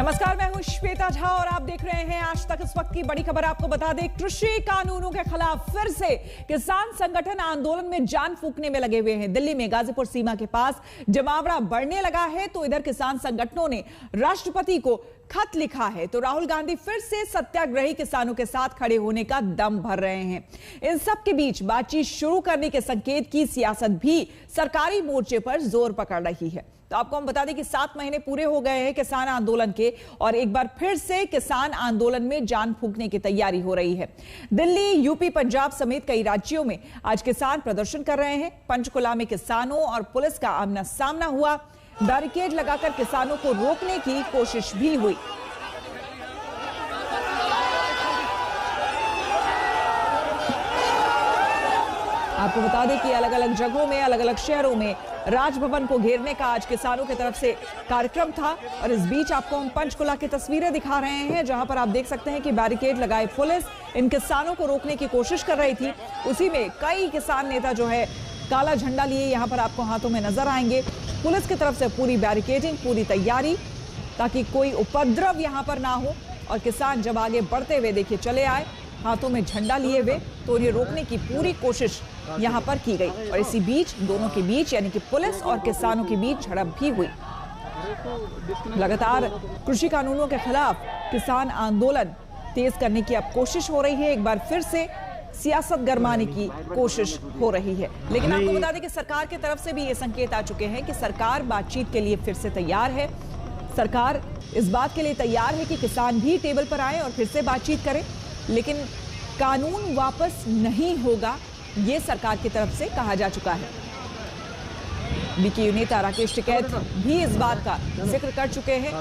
नमस्कार, मैं हूं श्वेता झा और आप देख रहे हैं आज तक। इस वक्त की बड़ी खबर आपको बता दें, कृषि कानूनों के खिलाफ फिर से किसान संगठन आंदोलन में जान फूंकने में लगे हुए हैं। दिल्ली में गाजीपुर सीमा के पास जमावड़ा बढ़ने लगा है तो इधर किसान संगठनों ने राष्ट्रपति को खत लिखा है। तो राहुल गांधी फिर से सत्याग्रही किसानों के साथ खड़े होने का दम भर रहे हैं। इन सब के बीच बातचीत शुरू करने के संकेत की सियासत भी सरकारी मोर्चे पर जोर पकड़ रही है। तो आपको हम बता दें कि 7 महीने पूरे हो गए हैं किसान आंदोलन के और एक बार फिर से किसान आंदोलन में जान फूंकने की तैयारी हो रही है। दिल्ली, यूपी, पंजाब समेत कई राज्यों में आज किसान प्रदर्शन कर रहे हैं। पंचकुला में किसानों और पुलिस का आमना सामना हुआ। बैरिकेड लगाकर किसानों को रोकने की कोशिश भी हुई। आपको बता दें कि अलग अलग जगहों में, अलग अलग शहरों में राजभवन को घेरने का आज किसानों की तरफ से कार्यक्रम था। और इस बीच आपको हम पंचकुला की तस्वीरें दिखा रहे हैं, जहां पर आप देख सकते हैं कि बैरिकेड लगाए पुलिस इन किसानों को रोकने की कोशिश कर रही थी। उसी में कई किसान नेता जो है काला झंडा लिए यहां पर आपको हाथों में नजर आएंगे। पुलिस की तरफ से पूरी बैरिकेडिंग, पूरी तैयारी ताकि कोई उपद्रव यहां पर ना हो। और किसान जब आगे बढ़ते हुए देखिए चले आए हाथों में झंडा लिए हुए, तो उन्हें रोकने की पूरी कोशिश यहां पर की गई। और इसी बीच दोनों के बीच यानी कि पुलिस और किसानों के बीच झड़प भी हुई। लगातार कृषि कानूनों के खिलाफ किसान आंदोलन तेज करने की अब कोशिश हो रही है। एक बार फिर से सियासत गरमाने की कोशिश हो रही है। लेकिन आपको बता दें कि सरकार की तरफ से भी ये संकेत आ चुके हैं कि सरकार बातचीत के लिए फिर से तैयार है। सरकार इस बात के लिए तैयार है कि किसान भी टेबल पर आए और फिर से बातचीत करें, लेकिन कानून वापस नहीं होगा, ये सरकार की तरफ से कहा जा चुका है। बीकेयू नेता राकेश टिकैत भी इस बात का जिक्र कर चुके हैं।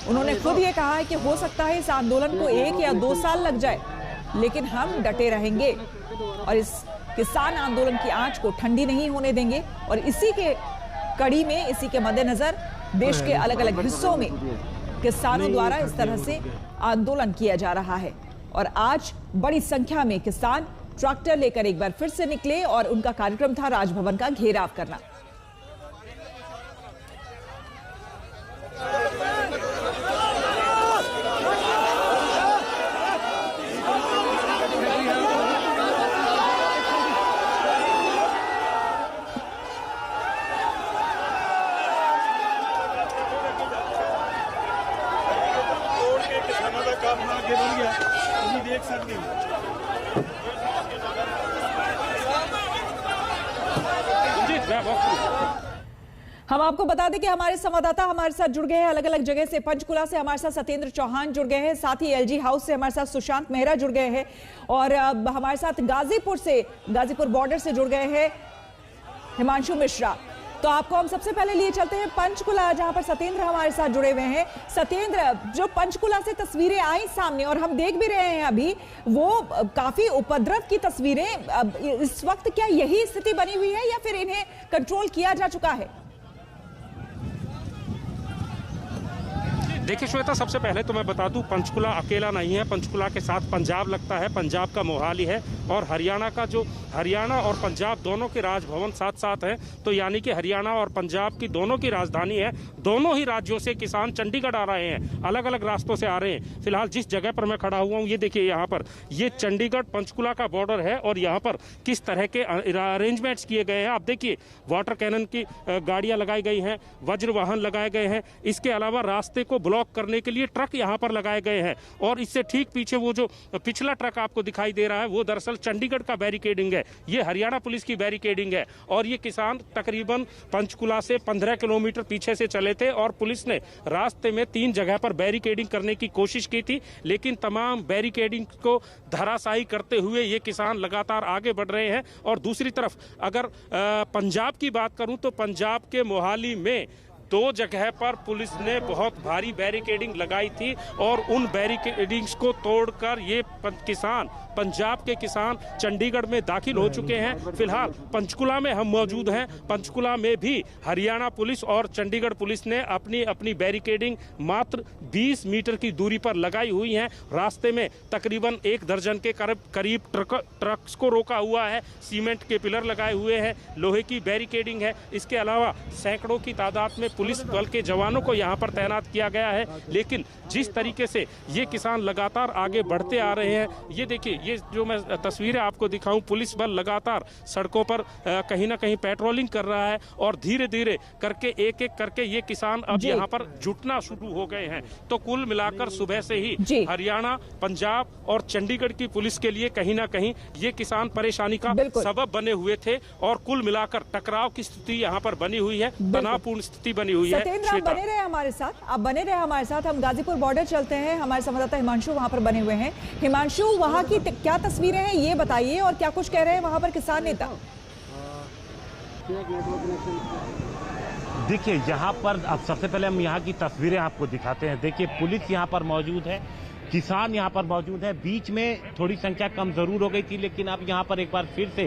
उन्होंने खुद ये कहा है कि हो सकता है इस आंदोलन को 1 या 2 साल लग जाए, लेकिन हम डटे रहेंगे और इस किसान आंदोलन की आंच को ठंडी नहीं होने देंगे। और इसी के कड़ी में, इसी के मद्देनजर देश के अलग अलग हिस्सों में किसानों द्वारा इस तरह से आंदोलन किया जा रहा है। और आज बड़ी संख्या में किसान ट्रैक्टर लेकर एक बार फिर से निकले और उनका कार्यक्रम था राजभवन का घेराव करना। देख सकते हैं। हम आपको बता दें कि हमारे संवाददाता हमारे साथ जुड़ गए हैं अलग अलग जगह से। पंचकुला से हमारे साथ सत्येंद्र चौहान जुड़ गए हैं, साथ ही एलजी हाउस से हमारे साथ सुशांत मेहरा जुड़ गए हैं और हमारे साथ गाजीपुर बॉर्डर से जुड़ गए हैं हिमांशु मिश्रा। तो आपको हम सबसे पहले लिए चलते हैं पंचकुला, जहां पर सत्येंद्र हमारे साथ जुड़े हुए हैं। सत्येंद्र, जो पंचकुला से तस्वीरें आई सामने और हम देख भी रहे हैं अभी, वो काफी उपद्रव की तस्वीरें। इस वक्त क्या यही स्थिति बनी हुई है या फिर इन्हें कंट्रोल किया जा चुका है? देखिए श्वेता, सबसे पहले तो मैं बता दूं, पंचकुला अकेला नहीं है। पंचकुला के साथ पंजाब लगता है, पंजाब का मोहाली है और हरियाणा और पंजाब दोनों के राजभवन साथ साथ हैं। तो यानी कि हरियाणा और पंजाब की दोनों की राजधानी है। दोनों ही राज्यों से किसान चंडीगढ़ आ रहे हैं, अलग अलग रास्तों से आ रहे हैं। फिलहाल जिस जगह पर मैं खड़ा हुआ हूँ, ये देखिए, यहाँ पर ये चंडीगढ़ पंचकुला का बॉर्डर है और यहाँ पर किस तरह के अरेंजमेंट्स किए गए हैं आप देखिए। वाटर कैनन की गाड़ियाँ लगाई गई हैं, वज्र वाहन लगाए गए हैं। इसके अलावा रास्ते को ब्लॉक करने के लिए ट्रक यहाँ पर लगाए गए हैं। और इससे ठीक पीछे वो जो पिछला ट्रक आपको दिखाई दे रहा है, वो दरअसल चंडीगढ़ का बैरिकेडिंग है। ये हरियाणा पुलिस की बैरिकेडिंग है। और ये किसान तकरीबन पंचकुला से 15 किलोमीटर पीछे से चले थे और पुलिस ने रास्ते में 3 जगह पर बैरिकेडिंग करने की कोशिश की थी, लेकिन तमाम बैरिकेडिंग को धराशायी करते हुए ये किसान लगातार आगे बढ़ रहे हैं। और दूसरी तरफ अगर पंजाब की बात करूं तो पंजाब के मोहाली में 2 जगह पर पुलिस ने बहुत भारी बैरिकेडिंग लगाई थी और उन बैरिकेडिंग्स को तोड़कर ये पंजाब के किसान चंडीगढ़ में दाखिल हो चुके हैं। फिलहाल पंचकुला में हम मौजूद हैं। पंचकुला में भी हरियाणा पुलिस और चंडीगढ़ पुलिस ने अपनी अपनी बैरिकेडिंग मात्र 20 मीटर की दूरी पर लगाई हुई है। रास्ते में तकरीबन 1 दर्जन के करीब ट्रक्स को रोका हुआ है। सीमेंट के पिलर लगाए हुए हैं, लोहे की बैरिकेडिंग है। इसके अलावा सैकड़ों की तादाद में पुलिस बल के जवानों को यहाँ पर तैनात किया गया है, लेकिन जिस तरीके से ये किसान लगातार आगे बढ़ते आ रहे हैं, ये देखिए, ये जो मैं तस्वीरें आपको दिखाऊं, पुलिस बल लगातार सड़कों पर कहीं ना कहीं पेट्रोलिंग कर रहा है और धीरे धीरे करके एक एक करके ये किसान अब यहाँ पर जुटना शुरू हो गए हैं। तो कुल मिलाकर सुबह से ही हरियाणा, पंजाब और चंडीगढ़ की पुलिस के लिए कहीं ना कहीं ये किसान परेशानी का सबब बने हुए थे और कुल मिलाकर टकराव की स्थिति यहाँ पर बनी हुई है, तनावपूर्ण स्थिति बनी हुई है। सत्येंद्र, आप बने रहे हमारे साथ, आप बने रहे हमारे साथ। हम गाजीपुर बॉर्डर चलते हैं, हमारे संवाददाता हिमांशु वहां पर बने हुए हैं। हिमांशु, वहां की क्या तस्वीरें हैं ये बताइए, और क्या कुछ कह रहे हैं वहां पर किसान नेता? देखिए, यहाँ पर अब सबसे पहले हम यहाँ की तस्वीरें आपको दिखाते हैं। देखिए, पुलिस यहाँ पर मौजूद है, किसान यहाँ पर मौजूद है। बीच में थोड़ी संख्या कम जरूर हो गई थी, लेकिन अब यहाँ पर एक बार फिर से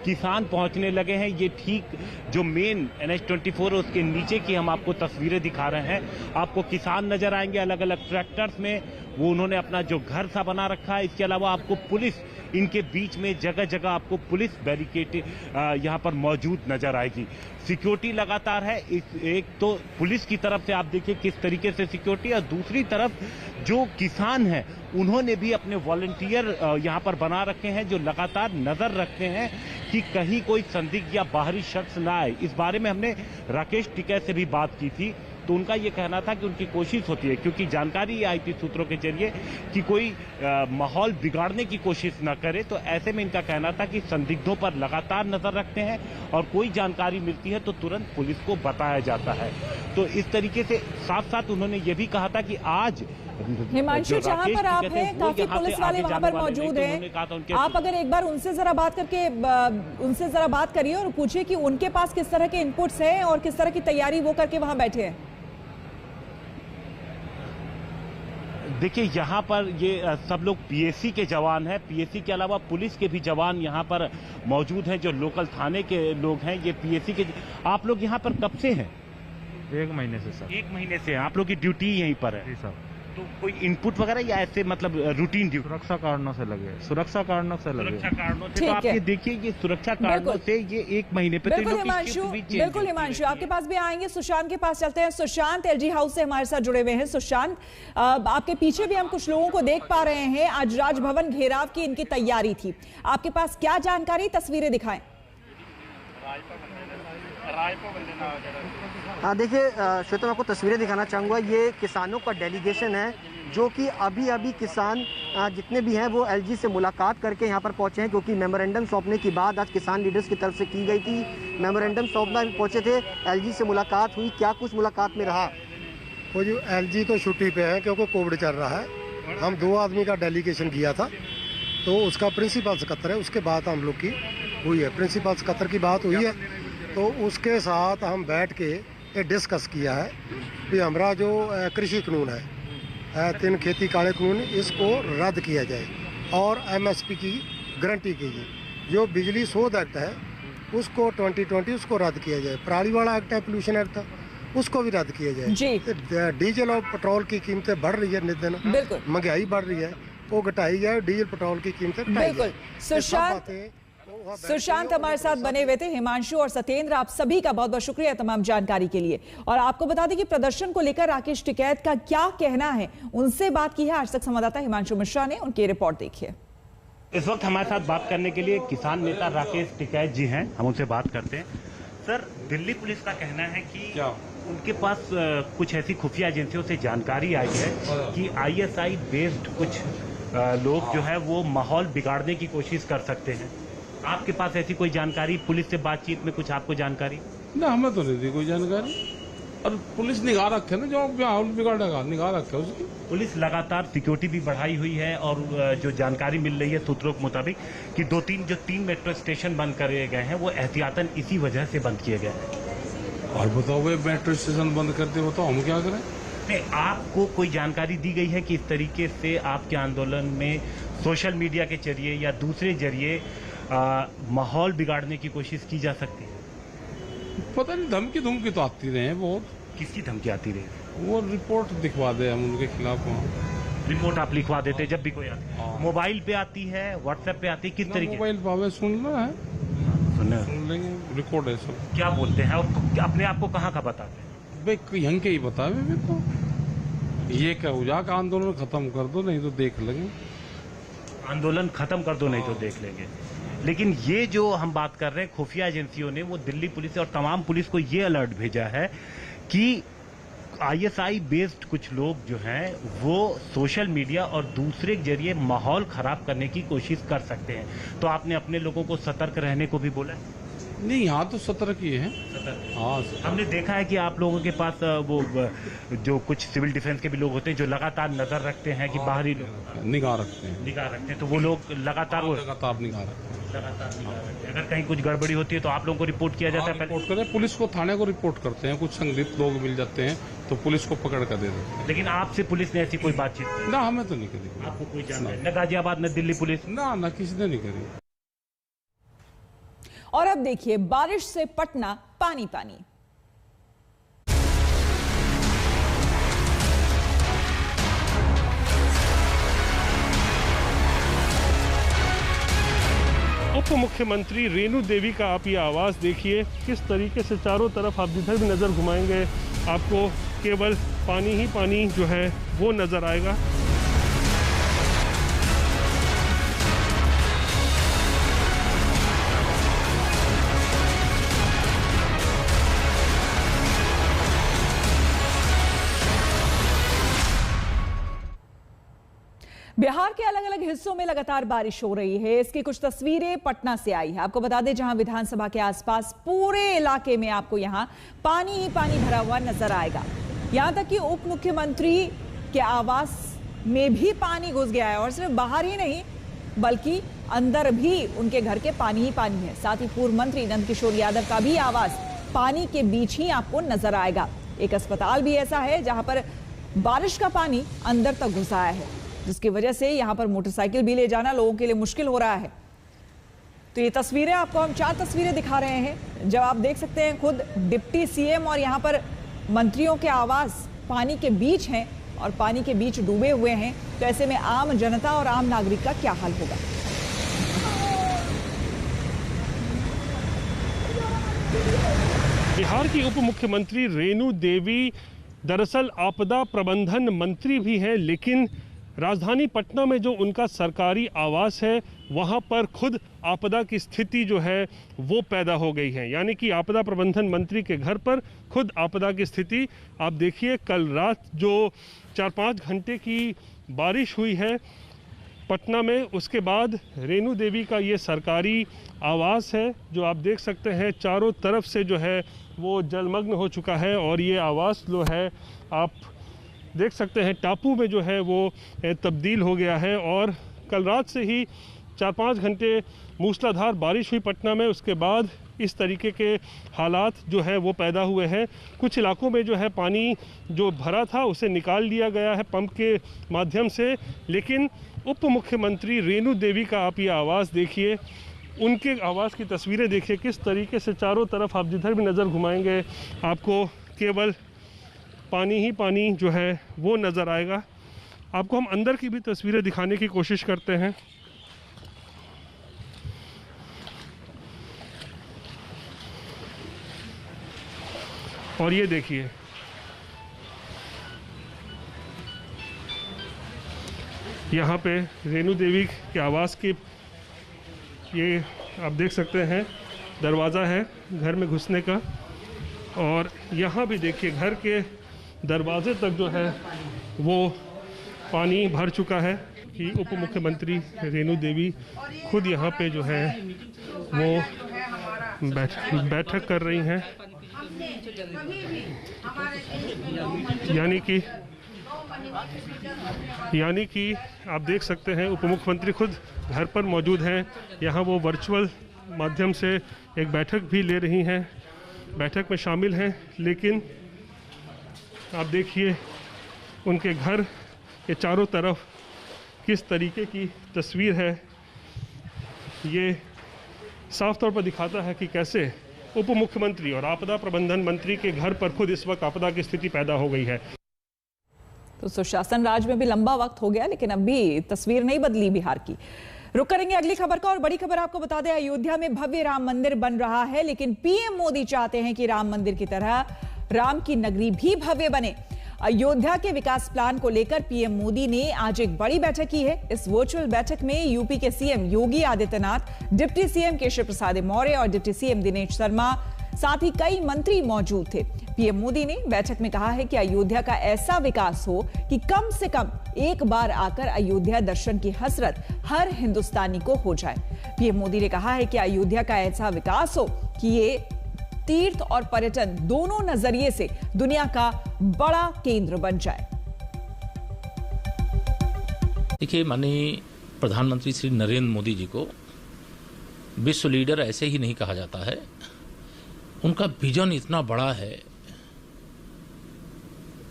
किसान पहुँचने लगे हैं। ये ठीक जो मेन NH-24 है उसके नीचे की हम आपको तस्वीरें दिखा रहे हैं। आपको किसान नजर आएंगे अलग अलग ट्रैक्टर्स में, वो उन्होंने अपना जो घर सा बना रखा है। इसके अलावा आपको पुलिस इनके बीच में जगह जगह आपको पुलिस बैरिकेड यहाँ पर मौजूद नजर आएगी। सिक्योरिटी लगातार है। एक तो पुलिस की तरफ से आप देखिए किस तरीके से सिक्योरिटी, और दूसरी तरफ जो किसान हैं उन्होंने भी अपने वॉलंटियर यहाँ पर बना रखे हैं, जो लगातार नजर रखते हैं कि कहीं कोई संदिग्ध या बाहरी शख्स ना आए। इस बारे में हमने राकेश टिकैत से भी बात की थी, तो उनका ये कहना था कि उनकी कोशिश होती है, क्योंकि जानकारी आई थी सूत्रों के जरिए कि कोई माहौल बिगाड़ने की कोशिश न करे। तो ऐसे में इनका कहना था कि संदिग्धों पर लगातार नजर रखते हैं और कोई जानकारी मिलती है तो तुरंत पुलिस को बताया जाता है। तो इस तरीके से साथ साथ उन्होंने ये भी कहा था कि आज हिमांशु, जहां पर आप हैं काफी पुलिस वाले वहां पर मौजूद हैं। आप अगर एक बार उनसे जरा बात करिए और पूछिए कि उनके पास किस तरह के इनपुट्स हैं और किस तरह की तैयारी वो करके वहां बैठे हैं। देखिए, यहाँ पर ये सब लोग PSC के जवान हैं। PSC के अलावा पुलिस के भी जवान यहाँ पर मौजूद हैं, जो लोकल थाने के लोग हैं। ये PSC के। आप लोग यहाँ पर कब से हैं? 1 महीने से सर। 1 महीने से आप लोग की ड्यूटी यहीं पर है? जी सर। तो कोई इनपुट वगैरह या ऐसे मतलब रूटीन ड्यूटी? सुरक्षा कारणों से लगे। सुरक्षा कारणों से तो आप ये देखिए, ये सुरक्षा कारणों से ये 1 महीने पे। बिल्कुल हिमांशु, आपके पास भी आएंगे। सुशांत के पास चलते हैं। सुशांत LG हाउस से हमारे साथ जुड़े हुए हैं। सुशांत, आपके पीछे भी हम कुछ लोगों को देख पा रहे हैं। आज राजभवन घेराव की इनकी तैयारी थी, आपके पास क्या जानकारी, तस्वीरें दिखाएं। हाँ, देखिए श्वेता, मैं आपको तस्वीरें दिखाना चाहूँगा। ये किसानों का डेलीगेशन है जो कि अभी किसान जितने भी हैं वो LG से मुलाकात करके यहाँ पर पहुँचे हैं, क्योंकि मेमोरेंडम सौंपने की बात आज किसान लीडर्स की तरफ से की गई थी। मेमोरेंडम सौंपना पहुँचे थे, LG से मुलाकात हुई। क्या कुछ मुलाकात में रहा? वो जो LG तो छुट्टी पे है क्योंकि कोविड चल रहा है। हम 2 आदमी का डेलीगेशन किया था, तो उसका प्रिंसिपल सेक्रेटरी है, उसके बाद हम लोग की हुई है। प्रिंसिपल सेक्रेटरी की बात हुई है, तो उसके साथ हम बैठ के ये डिस्कस किया है कि हमारा जो कृषि कानून है 3 खेती काले कानून, इसको रद्द किया जाए और MSP की गारंटी कीजिए। जो बिजली शोध एक्ट है उसको 2020 उसको रद्द किया जाए। पराली वाला एक्ट है, पोल्यूशन एक्ट था, उसको भी रद्द किया जाए। डीजल और पेट्रोल की कीमतें बढ़ रही है नित दिन, महंगाई बढ़ रही है, वो घटाई जाए। डीजल पेट्रोल की कीमतें घटाई जाए। सुशांत हमारे साथ बने हुए थे। हिमांशु और सत्येंद्र, आप सभी का बहुत बहुत शुक्रिया तमाम जानकारी के लिए। और आपको बता दें कि प्रदर्शन को लेकर राकेश टिकैत का क्या कहना है, उनसे बात की है आज तक संवाददाता हिमांशु मिश्रा ने। उनकी रिपोर्ट देखिए। इस वक्त हमारे साथ बात करने के लिए किसान नेता राकेश टिकैत जी हैं, हम उनसे बात करते हैं। सर, दिल्ली पुलिस का कहना है कि उनके पास कुछ ऐसी खुफिया एजेंसियों से जानकारी आई है कि ISI बेस्ड कुछ लोग जो है वो माहौल बिगाड़ने की कोशिश कर सकते हैं। आपके पास ऐसी कोई जानकारी, पुलिस से बातचीत में कुछ आपको जानकारी? ना, हमें तो नहीं दी कोई जानकारी। और पुलिस निगाह रखे ना, जो माहौल बिगाड़ेगा निगाह रखे उसकी। पुलिस लगातार सिक्योरिटी भी बढ़ाई हुई है और जो जानकारी मिल रही है सूत्रों के मुताबिक कि 3 मेट्रो स्टेशन बंद करे गए हैं, वो एहतियातन इसी वजह से बंद किए गए हैं। और बताओ, वे मेट्रो स्टेशन बंद करते हो तो हम क्या करें? आपको कोई जानकारी दी गई है कि इस तरीके से आपके आंदोलन में सोशल मीडिया के जरिए या दूसरे जरिए माहौल बिगाड़ने की कोशिश की जा सकती है? पता नहीं, धमकी तो आती रहे हैं बहुत। किसकी धमकी आती रही? वो रिपोर्ट दिखवा दे हम उनके खिलाफ। वहाँ रिपोर्ट आप लिखवा देते जब भी कोई आती है? मोबाइल पे आती है, WhatsApp पे आती है, किस तरीके? मोबाइल पे सुनना है, सुन लेंगे, रिकॉर्ड है सब। क्या बोलते हैं और अपने आप को कहाँ का बताते हैं? भाई यहाँ के ही बतावे मेरे को, ये कहो जाकर आंदोलन खत्म कर दो, नहीं तो देख लेंगे। आंदोलन खत्म कर दो, नहीं तो देख लेंगे। लेकिन ये जो हम बात कर रहे हैं, खुफिया एजेंसियों ने वो दिल्ली पुलिस और तमाम पुलिस को ये अलर्ट भेजा है कि ISI बेस्ड कुछ लोग जो हैं वो सोशल मीडिया और दूसरे के जरिए माहौल खराब करने की कोशिश कर सकते हैं। तो आपने अपने लोगों को सतर्क रहने को भी बोला है? नहीं, यहाँ तो सतर्क ही है। हाँ, हमने देखा है कि आप लोगों के पास वो जो कुछ सिविल डिफेंस के भी लोग होते हैं जो लगातार नजर रखते हैं कि बाहरी निगाह रखते हैं, तो वो लोग लगातार निगाह रखते हैं। अगर कहीं कुछ गड़बड़ी होती है तो आप लोगों को रिपोर्ट किया जाता है? रिपोर्ट करें, पुलिस को, थाने को रिपोर्ट करते हैं। कुछ संदिग्ध लोग मिल जाते हैं तो पुलिस को पकड़ कर दे देते हैं। लेकिन आपसे पुलिस ने ऐसी कोई बातचीत ना, हमें तो नहीं करी। आपको कोई जानकारी न गाजियाबाद न दिल्ली पुलिस? ना किसी ने नहीं करी। और अब देखिए, बारिश से पटना पानी पानी। उप मुख्यमंत्री रेणु देवी का आप ये आवाज़ देखिए, किस तरीके से चारों तरफ आप जिधर भी नज़र घुमाएंगे आपको केवल पानी ही पानी जो है वो नज़र आएगा। बिहार के अलग अलग हिस्सों में लगातार बारिश हो रही है। इसकी कुछ तस्वीरें पटना से आई है। आपको बता दें, जहां विधानसभा के आसपास पूरे इलाके में आपको यहां पानी ही पानी भरा हुआ नजर आएगा। यहां तक कि उप मुख्यमंत्री के आवास में भी पानी घुस गया है, और सिर्फ बाहर ही नहीं बल्कि अंदर भी उनके घर के पानी ही पानी है। साथ ही पूर्व मंत्री नंदकिशोर यादव का भी आवास पानी के बीच ही आपको नजर आएगा। एक अस्पताल भी ऐसा है जहां पर बारिश का पानी अंदर तक घुस आया है, जिसकी वजह से यहां पर मोटरसाइकिल भी ले जाना लोगों के लिए मुश्किल हो रहा है। तो ये तस्वीरें आपको हम 4 तस्वीरें दिखा रहे हैं, जब आप देख सकते हैं खुद डिप्टी CM और यहां पर मंत्रियों के आवास पानी के बीच हैं और पानी के बीच डूबे हुए हैं। तो ऐसे में आम जनता और आम नागरिक का क्या हाल होगा? बिहार की उप मुख्यमंत्री रेणु देवी दरअसल आपदा प्रबंधन मंत्री भी हैं, लेकिन राजधानी पटना में जो उनका सरकारी आवास है वहां पर खुद आपदा की स्थिति जो है वो पैदा हो गई है। यानी कि आपदा प्रबंधन मंत्री के घर पर खुद आपदा की स्थिति आप देखिए। कल रात जो 4-5 घंटे की बारिश हुई है पटना में, उसके बाद रेणु देवी का ये सरकारी आवास है जो आप देख सकते हैं चारों तरफ से जो है वो जलमग्न हो चुका है। और ये आवास जो है आप देख सकते हैं टापू में जो है वो तब्दील हो गया है। और कल रात से ही 4-5 घंटे मूसलाधार बारिश हुई पटना में, उसके बाद इस तरीके के हालात जो है वो पैदा हुए हैं। कुछ इलाकों में जो है पानी जो भरा था उसे निकाल लिया गया है पंप के माध्यम से, लेकिन उप मुख्यमंत्री रेणु देवी का आप ये आवाज़ देखिए, उनके आवास की तस्वीरें देखिए, किस तरीके से चारों तरफ आप जिधर भी नज़र घुमाएंगे आपको केवल पानी ही पानी जो है वो नज़र आएगा। आपको हम अंदर की भी तस्वीरें दिखाने की कोशिश करते हैं। और ये देखिए, यहाँ पे रेणु देवी के आवास के ये आप देख सकते हैं दरवाज़ा है घर में घुसने का। और यहाँ भी देखिए घर के दरवाजे तक जो है वो पानी भर चुका है कि उप मुख्यमंत्री रेणु देवी खुद यहाँ पे जो है वो बैठक कर रही हैं। यानी कि आप देख सकते हैं उप मुख्यमंत्री खुद घर पर मौजूद हैं। यहाँ वो वर्चुअल माध्यम से एक बैठक भी ले रही हैं, बैठक में शामिल हैं। लेकिन आप देखिए उनके घर के चारों तरफ किस तरीके की तस्वीर है। ये साफ तौर पर दिखाता है कि कैसे उप मुख्यमंत्री और आपदा प्रबंधन मंत्री के घर पर खुद इस वक्त आपदा की स्थिति पैदा हो गई है। तो सुशासन राज में भी लंबा वक्त हो गया, लेकिन अब भी तस्वीर नहीं बदली बिहार की। रुक करेंगे अगली खबर का। और बड़ी खबर आपको बता दें, अयोध्या में भव्य राम मंदिर बन रहा है, लेकिन पीएम मोदी चाहते हैं कि राम मंदिर की तरह राम की नगरी भी भव्य बने। अयोध्या के विकास प्लान को लेकर पीएम मोदी ने आज एक बड़ी बैठक की है। इस वर्चुअल बैठक में यूपी के CM Yogi Adityanath, deputy CM Keshav Prasad Maurya और डिप्टी सीएम दिनेश शर्मा, साथ ही कई मंत्री मौजूद थे। पीएम मोदी ने बैठक में कहा है कि अयोध्या का ऐसा विकास हो कि कम से कम एक बार आकर अयोध्या दर्शन की हसरत हर हिंदुस्तानी को हो जाए। पीएम मोदी ने कहा है कि अयोध्या का ऐसा विकास हो कि ये तीर्थ और पर्यटन दोनों नजरिए से दुनिया का बड़ा केंद्र बन जाए। देखिए, माननीय प्रधानमंत्री श्री नरेंद्र मोदी जी को विश्व लीडर ऐसे ही नहीं कहा जाता है। उनका विजन इतना बड़ा है,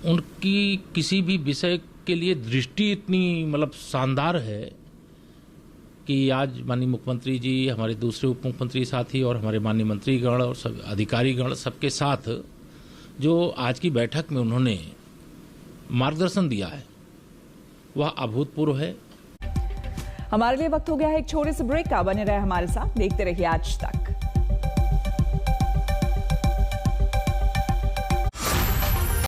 उनकी किसी भी विषय के लिए दृष्टि इतनी मतलब शानदार है कि आज माननीय मुख्यमंत्री जी, हमारे दूसरे उप मुख्यमंत्री साथी और हमारे माननीय मंत्रीगण और सब अधिकारीगण सबके साथ जो आज की बैठक में उन्होंने मार्गदर्शन दिया है वह अभूतपूर्व है। हमारे लिए वक्त हो गया है एक छोटे से ब्रेक का। बने रहे हमारे साथ, देखते रहिए आज तक।